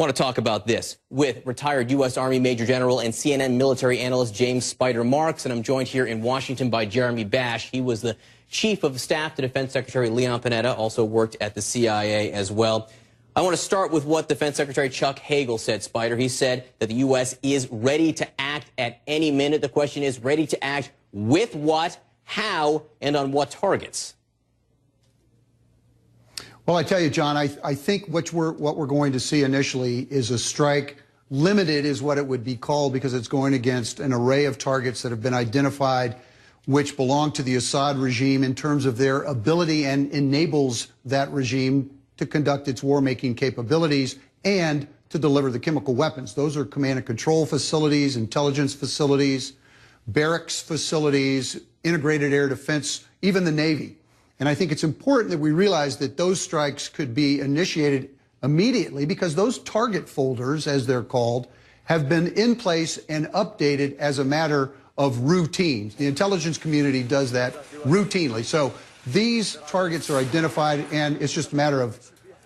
I want to talk about this with retired U.S. Army Major General and CNN military analyst James Spider Marks, and I'm joined here in Washington by Jeremy Bash. He was the Chief of Staff to Defense Secretary Leon Panetta, also worked at the CIA as well. I want to start with what Defense Secretary Chuck Hagel said, Spider. He said that the U.S. is ready to act at any minute. The question is, ready to act with what, how, and on what targets? Well, I tell you, John, I think what we're going to see initially is a strike. Limited is what it would be called, because it's going against an array of targets that have been identified which belong to the Assad regime in terms of their ability and enables that regime to conduct its war-making capabilities and to deliver the chemical weapons. Those are command and control facilities, intelligence facilities, barracks facilities, integrated air defense, even the Navy. And I think it's important that we realize that those strikes could be initiated immediately, because those target folders, as they're called, have been in place and updated as a matter of routine. The intelligence community does that routinely. So these targets are identified, and it's just a matter of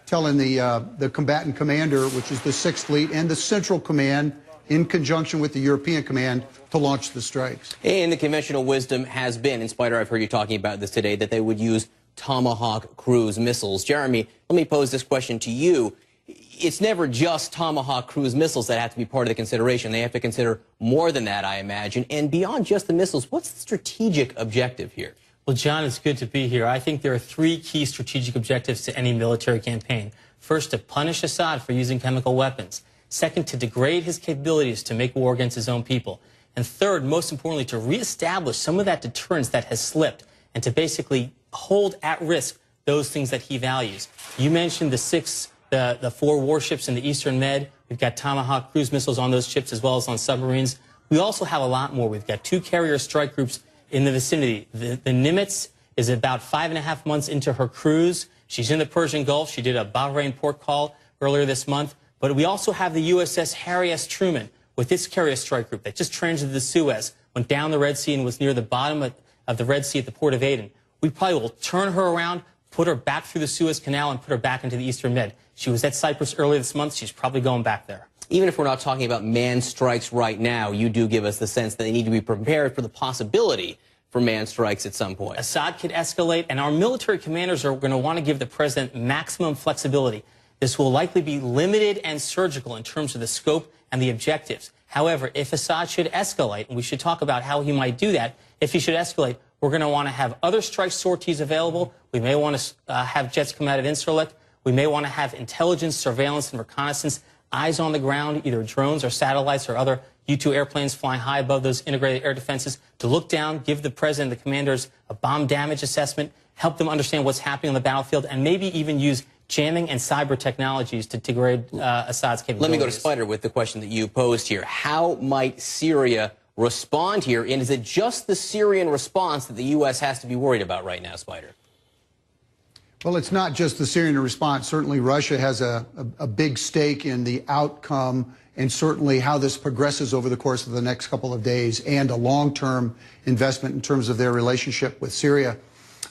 telling the combatant commander, which is the 6th Fleet, and the Central Command, in conjunction with the European Command, to launch the strikes. And the conventional wisdom has been, and Spider, I've heard you talking about this today, that they would use Tomahawk cruise missiles. Jeremy, let me pose this question to you. It's never just Tomahawk cruise missiles that have to be part of the consideration. They have to consider more than that, I imagine. And beyond just the missiles, what's the strategic objective here? Well, John, it's good to be here. I think there are 3 key strategic objectives to any military campaign. First, to punish Assad for using chemical weapons. Second, to degrade his capabilities to make war against his own people. And third, most importantly, to reestablish some of that deterrence that has slipped and to basically hold at risk those things that he values. You mentioned the 4 warships in the Eastern Med. We've got Tomahawk cruise missiles on those ships as well as on submarines. We also have a lot more. We've got 2 carrier strike groups in the vicinity. The Nimitz is about 5.5 months into her cruise. She's in the Persian Gulf. She did a Bahrain port call earlier this month. But we also have the USS Harry S. Truman with its carrier strike group that just transited the Suez, went down the Red Sea and was near the bottom of the Red Sea at the port of Aden. We probably will turn her around, put her back through the Suez Canal, and put her back into the Eastern Med. She was at Cyprus earlier this month. She's probably going back there. Even if we're not talking about manned strikes right now, you do give us the sense that they need to be prepared for the possibility for manned strikes at some point. Assad could escalate, and our military commanders are going to want to give the president maximum flexibility. This will likely be limited and surgical in terms of the scope and the objectives. However, if Assad should escalate, and we should talk about how he might do that, if he should escalate, we're going to want to have other strike sorties available. We may want to have jets come out of Incirlik. We may want to have intelligence, surveillance, and reconnaissance, eyes on the ground, either drones or satellites or other U-2 airplanes flying high above those integrated air defenses, to look down, give the president and the commanders a bomb damage assessment, help them understand what's happening on the battlefield, and maybe even use jamming and cyber technologies to degrade Assad's capabilities. Let me go to Spider with the question that you posed here. How might Syria respond here? And is it just the Syrian response that the U.S. has to be worried about right now, Spider? Well, it's not just the Syrian response. Certainly Russia has a big stake in the outcome, and certainly how this progresses over the course of the next couple of days, and a long-term investment in terms of their relationship with Syria.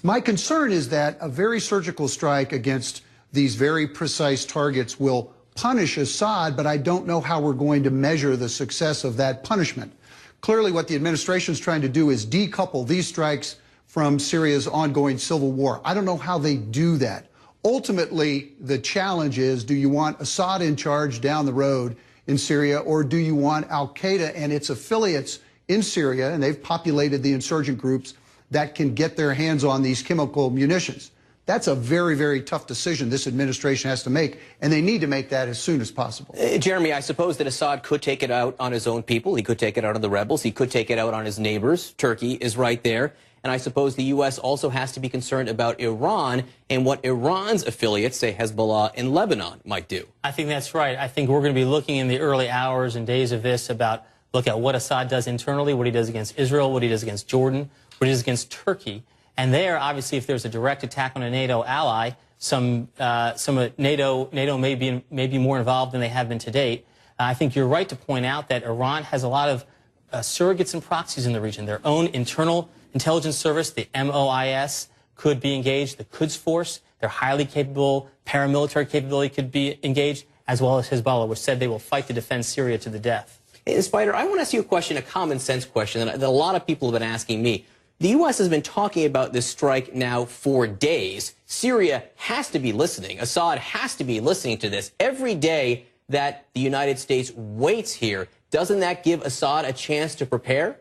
My concern is that a very surgical strike against these very precise targets will punish Assad, but I don't know how we're going to measure the success of that punishment. Clearly, what the administration is trying to do is decouple these strikes from Syria's ongoing civil war. I don't know how they do that. Ultimately, the challenge is, do you want Assad in charge down the road in Syria, or do you want al-Qaeda and its affiliates in Syria, and they've populated the insurgent groups that can get their hands on these chemical munitions? That's a very, very tough decision this administration has to make, and they need to make that as soon as possible. Jeremy, I suppose that Assad could take it out on his own people. He could take it out on the rebels. He could take it out on his neighbors. Turkey is right there. And I suppose the U.S. also has to be concerned about Iran and what Iran's affiliates, say Hezbollah in Lebanon, might do. I think that's right. I think we're going to be looking in the early hours and days of this about, look at what Assad does internally, what he does against Israel, what he does against Jordan, what he does against Turkey. And there, obviously, if there's a direct attack on a NATO ally, some NATO may be more involved than they have been to date. I think you're right to point out that Iran has a lot of surrogates and proxies in the region. Their own internal intelligence service, the MOIS, could be engaged. The Quds Force, their highly capable paramilitary capability, could be engaged. as well as Hezbollah, which said they will fight to defend Syria to the death. Hey, Spider, I want to ask you a question, a common sense question that a lot of people have been asking me. The U.S. has been talking about this strike now for days. Syria has to be listening. Assad has to be listening to this. Every day that the United States waits here, doesn't that give Assad a chance to prepare?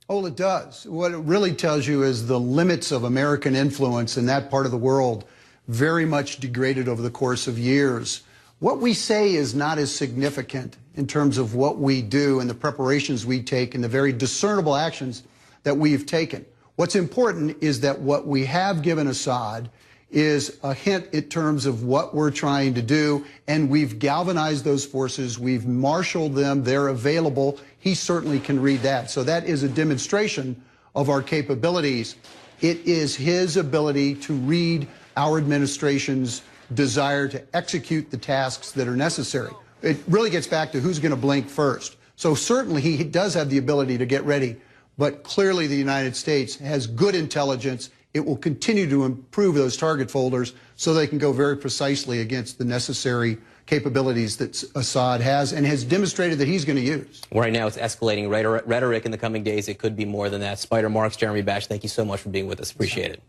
Oh, it does. What it really tells you is the limits of American influence in that part of the world very much degraded over the course of years. What we say is not as significant in terms of what we do and the preparations we take and the very discernible actions that we've taken. What's important is that what we have given Assad is a hint in terms of what we're trying to do, and we've galvanized those forces, we've marshaled them, they're available. He certainly can read that. So that is a demonstration of our capabilities. It is his ability to read our administration's desire to execute the tasks that are necessary. It really gets back to who's going to blink first. So certainly he does have the ability to get ready, but clearly the United States has good intelligence. It will continue to improve those target folders so they can go very precisely against the necessary capabilities that Assad has and has demonstrated that he's going to use. Right now it's escalating rhetoric in the coming days. It could be more than that. Spider Marks, Jeremy Bash, thank you so much for being with us. Appreciate it.